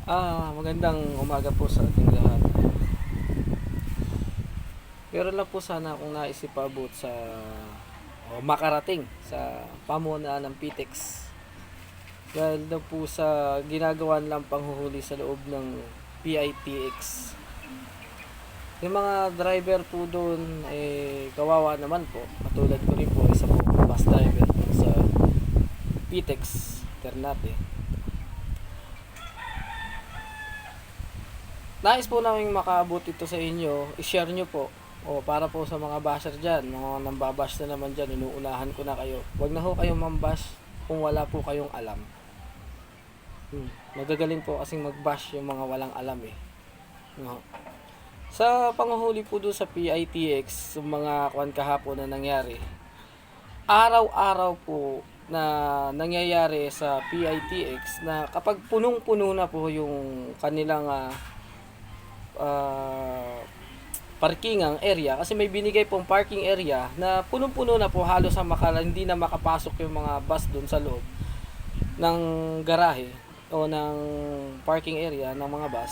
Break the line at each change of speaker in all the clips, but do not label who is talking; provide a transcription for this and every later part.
Magandang umaga po sa ating lahat. Meron lang po sana akong nais ipaabot o makarating sa pamunuan ng PTEX. Dahil daw po sa ginagawa nilang panghuhuli sa loob ng PITX. Yung mga driver po doon, kawawa naman po. Katulad ko rin po, isa po bus driver po sa PTEX Ternate. Nais po namin makaabot ito sa inyo, i-share nyo po. O para po sa mga basher dyan, mga nambabash na naman dyan, inuunahan ko na kayo. Huwag na ho kayong mambash kung wala po kayong alam. Magagaling po kasing magbash yung mga walang alam eh. No. Sa panguhuli po doon sa PITX, yung mga kwan kahapon na nangyari, araw-araw po na nangyayari sa PITX na kapag punong-puno na po yung kanilang parkingang area, kasi may binigay pong parking area na punong-puno na po, halos hindi na makapasok yung mga bus doon sa loob ng garahe o ng parking area ng mga bus.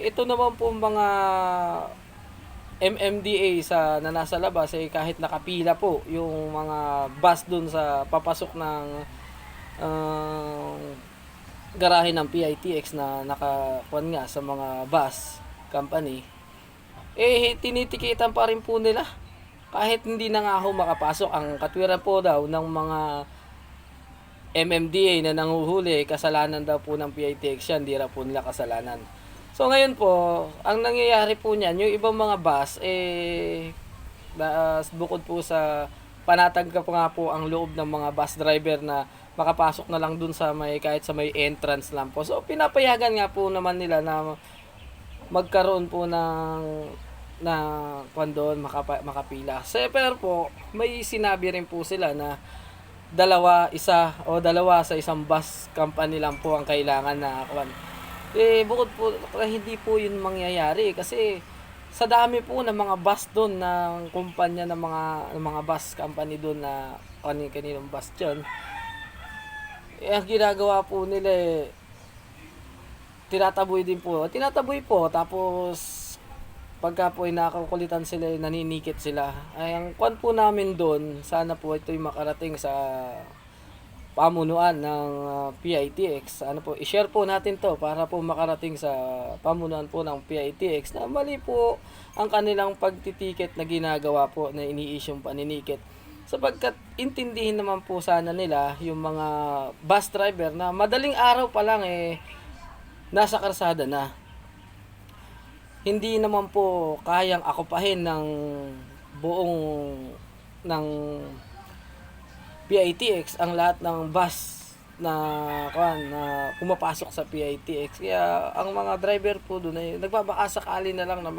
Ito naman po mga MMDA na nasa labas, kahit nakapila po yung mga bus doon sa papasok ng garahe ng PITX na nakakuan nga sa mga bus company, tinitikitan pa rin po nila kahit hindi na nga ho makapasok. Ang katwiran po daw ng mga MMDA na nanguhuli, kasalanan daw po ng PITX yan, hindi raw po nila kasalanan. So ngayon po, ang nangyayari po niyan, yung ibang mga bus, bukod po sa panatag ka po nga po ang loob ng mga bus driver na makapasok na lang dun sa kahit sa may entrance lang po. So pinapayagan nga po naman nila na magkaroon po na doon makapila. Pero po, may sinabi rin po sila na dalawa sa isang bus company lang po ang kailangan na bukod po, hindi po yun mangyayari kasi sa dami po ng mga bus doon ng kumpanya ng mga bus company doon na kaninong bus dyan, ang ginagawa po nila tinataboy po, tapos pagka po nakakulitan sila, naninikit sila. Ang kwan po namin doon, sana po ito'y makarating sa pamunuan ng PITX. I-share po natin to para po makarating sa pamunuan po ng PITX na mali po ang kanilang pagtitiket na ginagawa po, na ini-issue paninikit. Sapagkat intindihin naman po sana nila yung mga bus driver na madaling araw pa lang nasa karsada na. Hindi naman po kayang akupahin ng buong ng PITX ang lahat ng bus na pumapasok sa PITX. Kaya ang mga driver po doon ay nagbabakasakali na lang na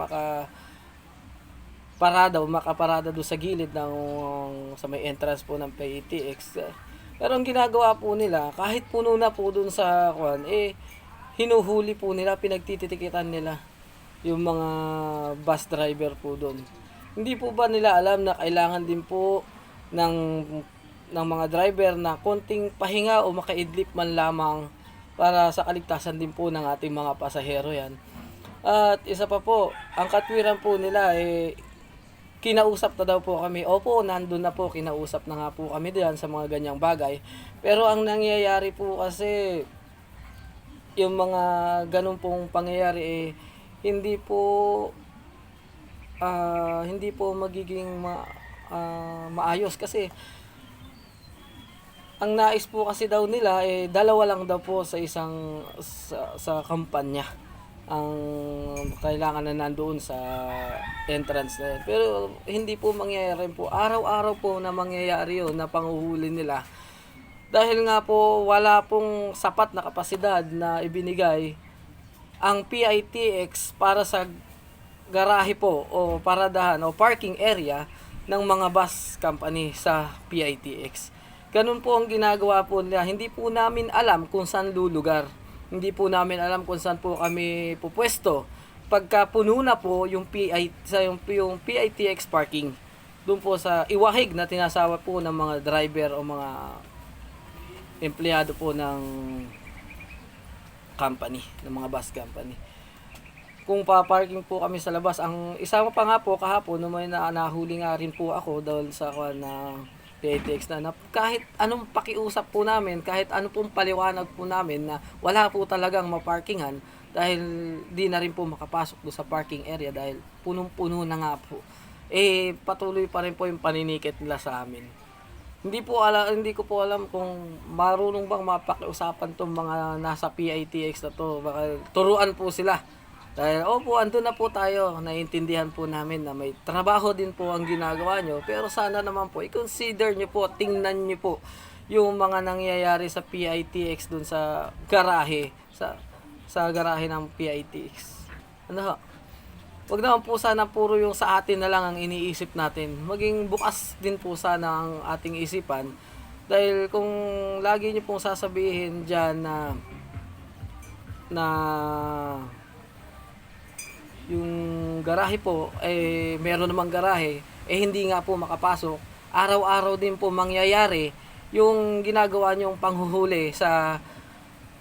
makaparada doon sa gilid sa may entrance po ng PITX. Pero ang ginagawa po nila, kahit puno na po doon sa hinuhuli po nila, pinagtititikitan nila yung mga bus driver po doon. Hindi po ba nila alam na kailangan din po ng mga driver na konting pahinga o makaidlip man lamang para sa kaligtasan din po ng ating mga pasahero yan. At isa pa po, ang katwiran po nila kinausap na daw po kami. Opo, nandun na po, kinausap na nga po kami diyan sa mga ganyang bagay. Pero ang nangyayari po kasi, yung mga ganun pong pangyayari hindi po magiging maayos kasi ang nais po kasi daw nila dalawa lang daw po sa isang sa kampanya ang kailangan na nandoon sa entrance na yun. Pero hindi po mangyayari po. Araw-araw po na mangyayari yun na panghuhuli nila. Dahil nga po wala pong sapat na kapasidad na ibinigay ang PITX para sa garahe po o paradahan o parking area ng mga bus company sa PITX. Ganun po ang ginagawa po nila. Hindi po namin alam kung saan lulugar. Hindi po namin alam kung saan po kami pupwesto pagka puno na po yung PITX parking. Doon po sa iwahig na tinasawa po ng mga driver o mga empleyado po ng company, ng mga bus company. Kung pa-parking po kami sa labas, ang isama pa nga po kahapon, may nahuli nga rin po ako dahil sa na PITX na kahit anong pakiusap po namin, kahit ano pong paliwanag po namin na wala po talagang maparkingan dahil di na rin po makapasok do sa parking area dahil punong-puno na nga po. Patuloy pa rin po yung paninikit nila sa amin. Hindi ko po alam kung marunong bang mapakiusapan tong mga nasa PITX na to. Baka turuan po sila. Dahil, andun na po tayo. Naiintindihan po namin na may trabaho din po ang ginagawa nyo. Pero sana naman po, i-consider nyo po, tingnan nyo po yung mga nangyayari sa PITX dun sa garahe. Sa garahe ng PITX. Ano ho? Wag naman po sana puro yung sa atin na lang ang iniisip natin. Maging bukas din po sana ang ating isipan. Dahil kung lagi nyo pong sasabihin dyan na yung garahe po, meron namang garahe, hindi nga po makapasok. Araw-araw din po mangyayari yung ginagawa nyong panghuhuli sa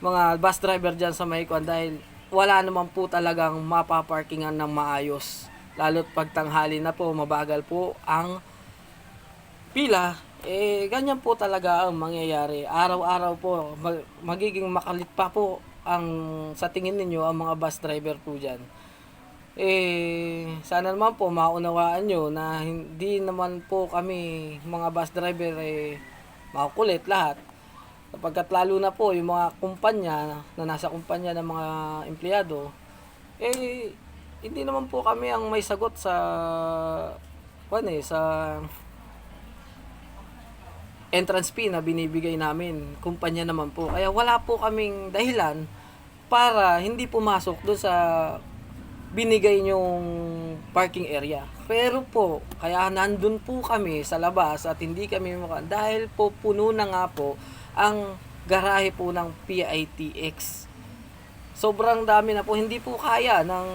mga bus driver dyan sa Maykuan dahil wala naman po talagang mapaparkingan ng maayos. Lalo't pag tanghali na po, mabagal po ang pila. Ganyan po talaga ang mangyayari. Araw-araw po, magiging makalit pa po sa tingin ninyo ang mga bus driver po dyan. Sana naman po maunawaan nyo na hindi naman po kami mga bus driver makukulit lahat. Kapagkat lalo na po yung mga kumpanya na nasa kumpanya ng mga empleyado, hindi naman po kami ang may sagot sa entrance fee na binibigay namin. Kumpanya naman po. Kaya wala po kaming dahilan para hindi pumasok doon sa binigay nyong parking area. Pero po, kaya nandun po kami sa labas at hindi kami dahil po puno na nga po ang garahe po ng PITX. Sobrang dami na po, hindi po kaya ng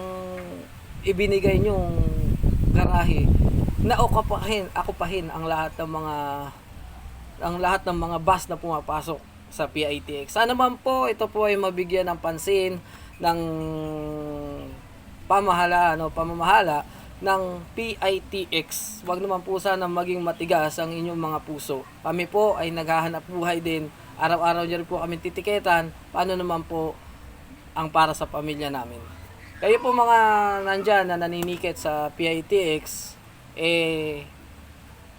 ibinigay nyong garahe na akupahin ang lahat ng mga bus na pumapasok sa PITX. Sana naman po ito po ay mabigyan ng pansin ng pamamahala ng PITX. Wag naman po sana maging matigas ang inyong mga puso. Kami po ay naghahanap buhay din. Araw-araw niyo rin po kami titiketan. Paano naman po ang para sa pamilya namin? Kayo po mga nandyan na naninikit sa PITX,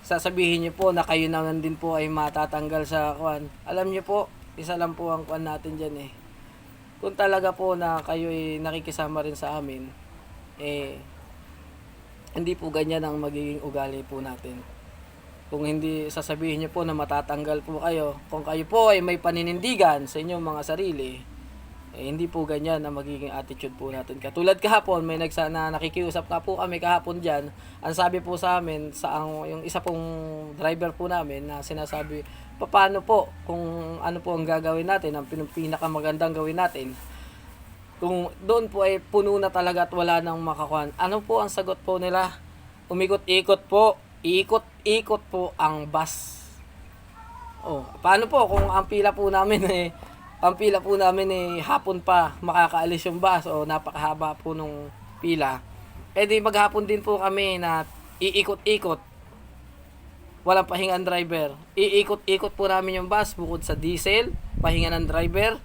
sasabihin niyo po na kayo naman din po ay matatanggal sa kwan. Alam niyo po, isa lang po ang kwan natin dyan Kung talaga po na kayo ay nakikisama rin sa amin, hindi po ganyan ang magiging ugali po natin. Kung hindi sasabihin niyo po na matatanggal po kayo, kung kayo po ay may paninindigan sa inyong mga sarili, hindi po ganyan ang magiging attitude po natin. Katulad kahapon, may nakikiusap na po kami kahapon dyan. Ang sabi po sa amin, yung isa pong driver po namin na sinasabi, paano po, kung ano po ang gagawin natin, ang pinakamagandang gawin natin. Kung doon po ay puno na talaga at wala nang makakuan, ano po ang sagot po nila? Umikot-ikot po, iikot-ikot po ang bus. Paano po kung ang pila po namin hapon pa makakaalis yung bus o napakahaba po nung pila. Di maghapon din po kami na iikot-ikot. Walang pahinga ang driver. Iikot-ikot po namin yung bus bukod sa diesel, pahinga ng driver.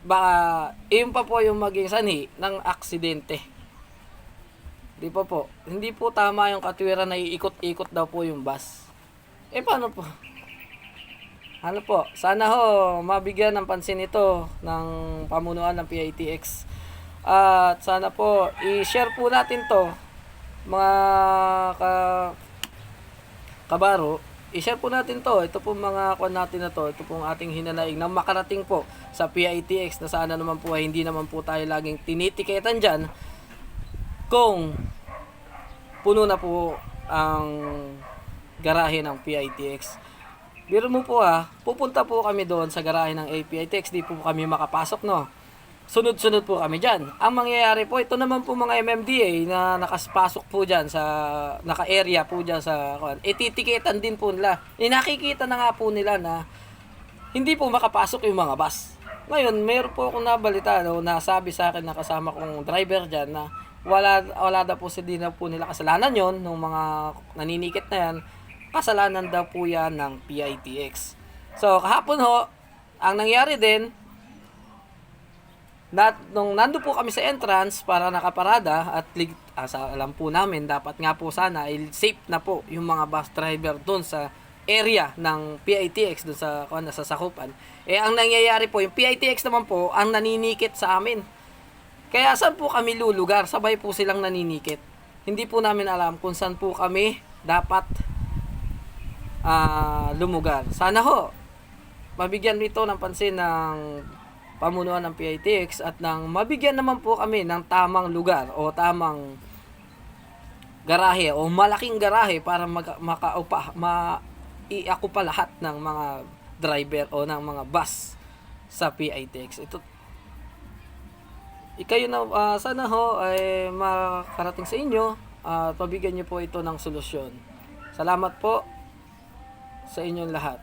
Baka iyon pa po yung maging sanhi ng aksidente. Di pa po. Hindi po tama yung katwiran na iikot-ikot daw po yung bus. Paano po? Ano po? Sana mabigyan ng pansin ito ng pamunuan ng PITX. At sana po i-share po natin to mga kabaro. I-share po natin to. Ito po mga kwan natin na to. Ito pong ating hinanaing na makarating po sa PITX na sana naman po ay hindi naman po tayo laging tinitiketan dyan kung puno na po ang garahe ng PITX. Biro mo po pupunta po kami doon sa garahe ng PITX, di po kami makapasok sunod-sunod po kami dyan. Ang mangyayari po, ito naman po mga MMDA na nakaspasok po dyan, naka-area po dyan sa, titiketan din po nila. Nakikita na nga po nila na hindi po makapasok yung mga bus. Ngayon, mayroon po akong nabalita no, na sabi sa akin na kasama kong driver diyan na wala daw po di na po nila kasalanan yon nung mga naninikit na yan. Kasalanan daw po yan ng PITX. So, kahapon ho, ang nangyari din, nung nando po kami sa entrance para nakaparada at alam po namin dapat nga po sana safe na po yung mga bus driver doon sa area ng PITX doon sa sakupan. Ang nangyayari po yung PITX naman po ang naninikit sa amin. Kaya saan po kami lulugar? Sabay po silang naninikit. Hindi po namin alam kung saan po kami dapat lumugar. Sana ho mabigyan nito ng pansin ng pamunuan ng PITX at nang mabigyan naman po kami ng tamang lugar o tamang garahe o malaking garahe para maiakupa lahat ng mga driver o ng mga bus sa PITX. Kayo na sana ho ay makarating sa inyo at mabigyan niyo po ito ng solusyon. Salamat po sa inyong lahat.